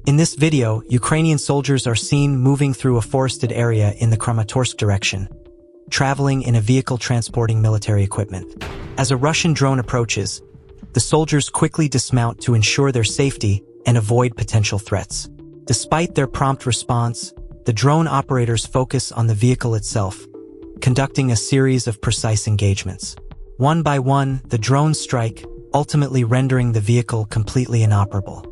In this video, Ukrainian soldiers are seen moving through a forested area in the Kramatorsk direction, traveling in a vehicle transporting military equipment. As a Russian drone approaches, the soldiers quickly dismount to ensure their safety and avoid potential threats. Despite their prompt response, the drone operators focus on the vehicle itself, conducting a series of precise engagements. One by one, the drones strike, ultimately rendering the vehicle completely inoperable.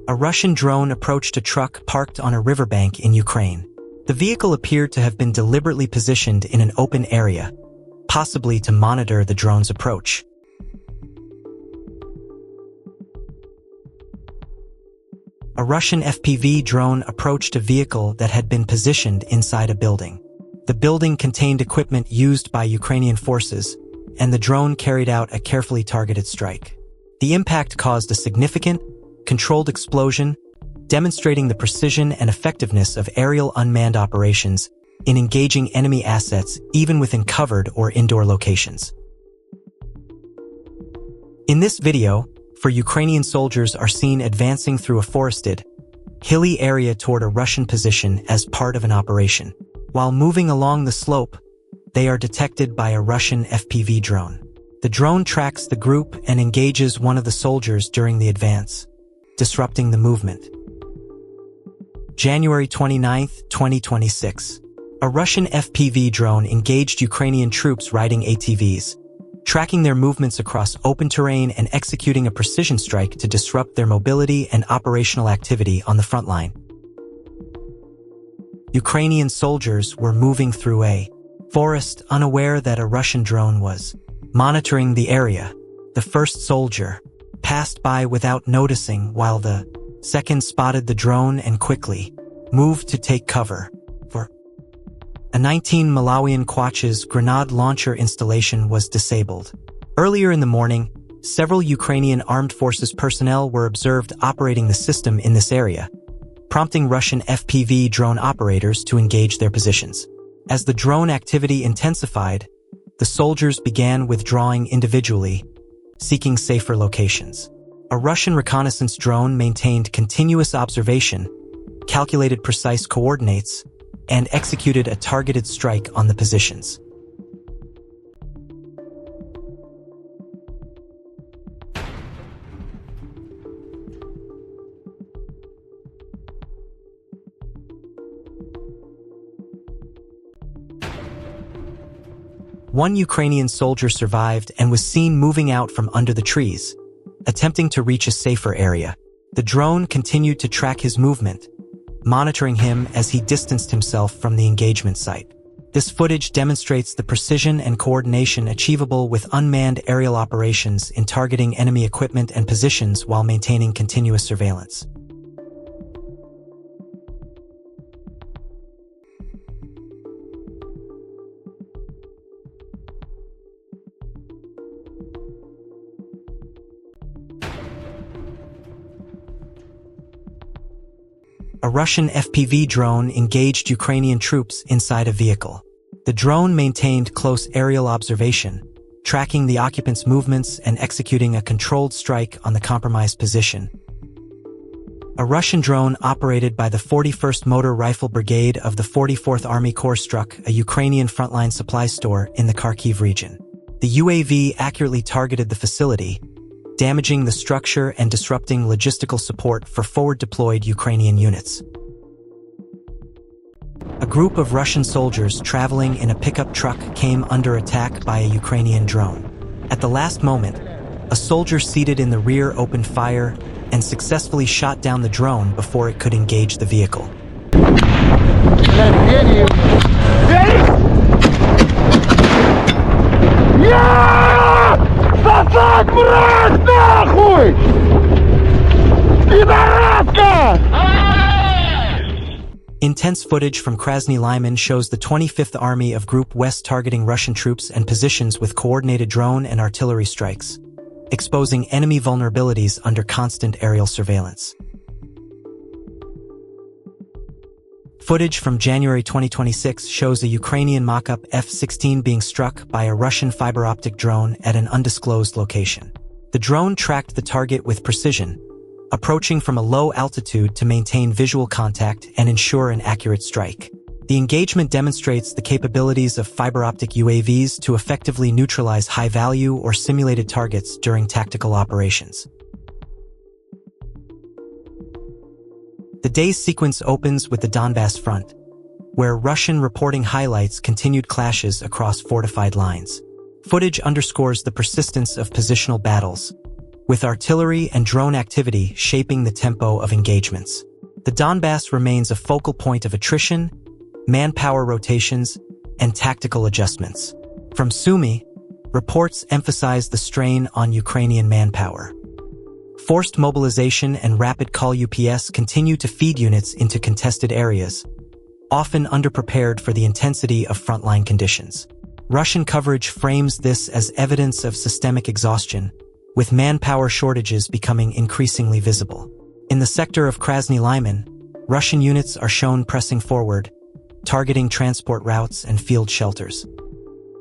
A Russian drone approached a truck parked on a riverbank in Ukraine. The vehicle appeared to have been deliberately positioned in an open area, possibly to monitor the drone's approach. A Russian FPV drone approached a vehicle that had been positioned inside a building. The building contained equipment used by Ukrainian forces, and the drone carried out a carefully targeted strike. The impact caused a significant, controlled explosion, demonstrating the precision and effectiveness of aerial unmanned operations in engaging enemy assets even within covered or indoor locations. In this video, Ukrainian soldiers are seen advancing through a forested, hilly area toward a Russian position as part of an operation. While moving along the slope, they are detected by a Russian FPV drone. The drone tracks the group and engages one of the soldiers during the advance, disrupting the movement. January 29, 2026. A Russian FPV drone engaged Ukrainian troops riding ATVs, tracking their movements across open terrain and executing a precision strike to disrupt their mobility and operational activity on the front line. Ukrainian soldiers were moving through a forest, unaware that a Russian drone was monitoring the area. The first soldier passed by without noticing, while the second spotted the drone and quickly moved to take cover. A 19 Malawian Kwacha's grenade launcher installation was disabled. Earlier in the morning, several Ukrainian armed forces personnel were observed operating the system in this area, prompting Russian FPV drone operators to engage their positions. As the drone activity intensified, the soldiers began withdrawing individually, seeking safer locations. A Russian reconnaissance drone maintained continuous observation, calculated precise coordinates, and executed a targeted strike on the positions. One Ukrainian soldier survived and was seen moving out from under the trees, attempting to reach a safer area. The drone continued to track his movement, monitoring him as he distanced himself from the engagement site. This footage demonstrates the precision and coordination achievable with unmanned aerial operations in targeting enemy equipment and positions while maintaining continuous surveillance. A Russian FPV drone engaged Ukrainian troops inside a vehicle. The drone maintained close aerial observation, tracking the occupants' movements and executing a controlled strike on the compromised position. A Russian drone operated by the 41st Motor Rifle Brigade of the 44th Army Corps struck a Ukrainian frontline supply store in the Kharkiv region. The UAV accurately targeted the facility, damaging the structure and disrupting logistical support for forward-deployed Ukrainian units. A group of Russian soldiers traveling in a pickup truck came under attack by a Ukrainian drone. At the last moment, a soldier seated in the rear opened fire and successfully shot down the drone before it could engage the vehicle. Intense footage from Krasny Lyman shows the 25th Army of Group West targeting Russian troops and positions with coordinated drone and artillery strikes, exposing enemy vulnerabilities under constant aerial surveillance. Footage from January 2026 shows a Ukrainian Mockup F-16 being struck by a Russian fiber-optic drone at an undisclosed location. The drone tracked the target with precision, approaching from a low altitude to maintain visual contact and ensure an accurate strike. The engagement demonstrates the capabilities of fiber-optic UAVs to effectively neutralize high-value or simulated targets during tactical operations. The day's sequence opens with the Donbass front, where Russian reporting highlights continued clashes across fortified lines. Footage underscores the persistence of positional battles, with artillery and drone activity shaping the tempo of engagements. The Donbass remains a focal point of attrition, manpower rotations, and tactical adjustments. From Sumy, reports emphasize the strain on Ukrainian manpower. Forced mobilization and rapid call UPS continue to feed units into contested areas, often underprepared for the intensity of frontline conditions. Russian coverage frames this as evidence of systemic exhaustion, with manpower shortages becoming increasingly visible. In the sector of Krasny Lyman, Russian units are shown pressing forward, targeting transport routes and field shelters.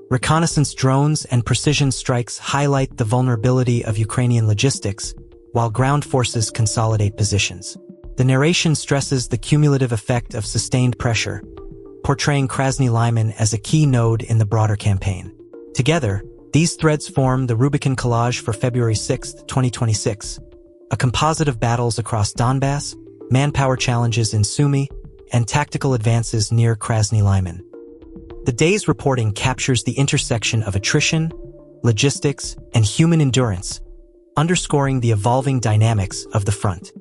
Reconnaissance drones and precision strikes highlight the vulnerability of Ukrainian logistics, while ground forces consolidate positions. The narration stresses the cumulative effect of sustained pressure, portraying Krasny Lyman as a key node in the broader campaign. Together, these threads form the Rubicon collage for February 6, 2026, a composite of battles across Donbass, manpower challenges in Sumy, and tactical advances near Krasny Lyman. The day's reporting captures the intersection of attrition, logistics, and human endurance, underscoring the evolving dynamics of the front.